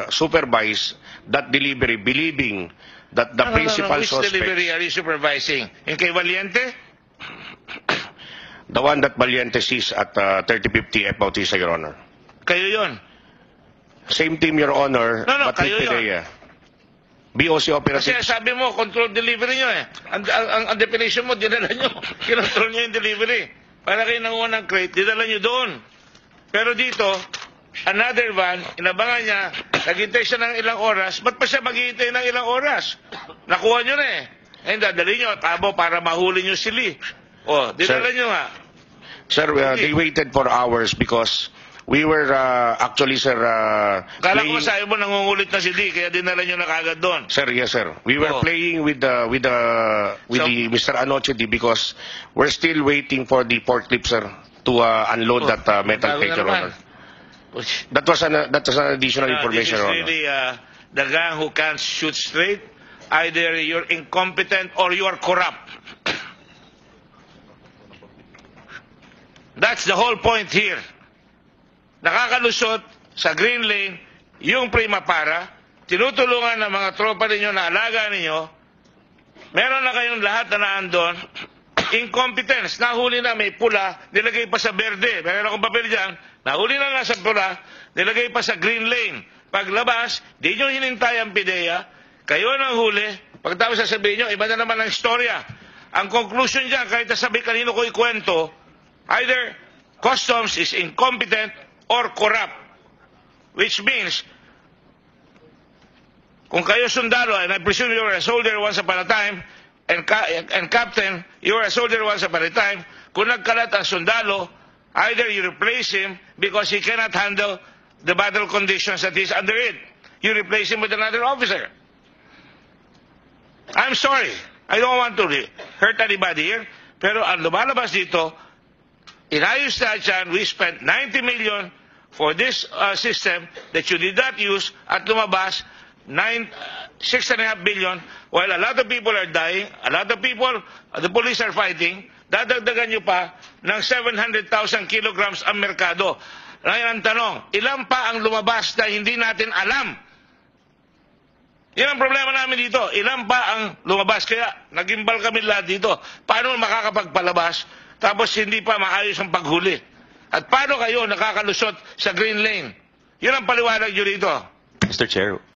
supervise that delivery, believing that the principal Which suspect, delivery are you supervising? Yung kay Valiente? the one that Valiente sees at 3050 F. Bautista, Your Honor. Kayo yon. Same team, Your Honor, No, but with kayo yun. PIDEA. BOC Kasi operatives. sabi mo, control delivery nyo eh. Ang definition mo, dinala nyo. Kinontrol nyo yung delivery. Para kayo nanguha ng crate, dinala nyo doon. Pero dito, another van, inabangan niya, naghintay siya ng ilang oras, ba't pa siya maghihintay ng ilang oras? Nakuha nyo na eh. Ngayon, dadali nyo, tabo para mahuli nyo si Lee. O, dinala nyo nga. Sir, they waited for hours because we were actually, sir, Kala ko playing... sabi mo nangungulit na si Lee, kaya dinala nyo na kagad doon. Sir, yes, sir. We were playing with the Mr. Anoche because we're still waiting for the forklift, sir, to unload that metal crate, Your Honor. That was an additional information, Your This is Honor. really the gang who can't shoot straight. Either you're incompetent or you're corrupt. That's the whole point here. Nakakalusot sa Green Lane yung Prima Para, tinutulungan ng mga tropa ninyo na alaga ninyo, meron na kayong lahat na naandon, incompetence, nahuli na may pula, nilagay pa sa berde, meron akong papel dyan, nahuli na nga sa pula, nilagay pa sa Green Lane. Paglabas, di nyo hinintay ang PIDEA, kayo nang huli, pagtapos sasabihin nyo, iba na naman ang istorya. Ang conclusion dyan, kahit nasabi kanino ko ikwento, either Customs is incompetent or corrupt. Which means, kung kayo sundalo, and I presume you were a soldier once upon a time, and captain, you were a soldier once upon a time, kung nagkalat ang sundalo, either you replace him because he cannot handle the battle conditions that he's under it. You replace him with another officer. I'm sorry. I don't want to hurt anybody here, pero ang lumalabas dito, inayos na dyan, we spent 90 million for this system that you did not use at lumabas 6.5 billion while a lot of people are dying, a lot of people, the police are fighting, dadagdagan nyo pa ng 700,000 kilograms ang merkado. Ngayon ang tanong, ilan pa ang lumabas na hindi natin alam? Yan ang problema namin dito. Ilan pa ang lumabas? Kaya nagimbal kami lahat dito. Paano makakapagpalabas tapos hindi pa maayos ang paghuli? At paano kayo nakakalusot sa Green Lane? Yun ang paliwanag nyo dito. Mr. Chair,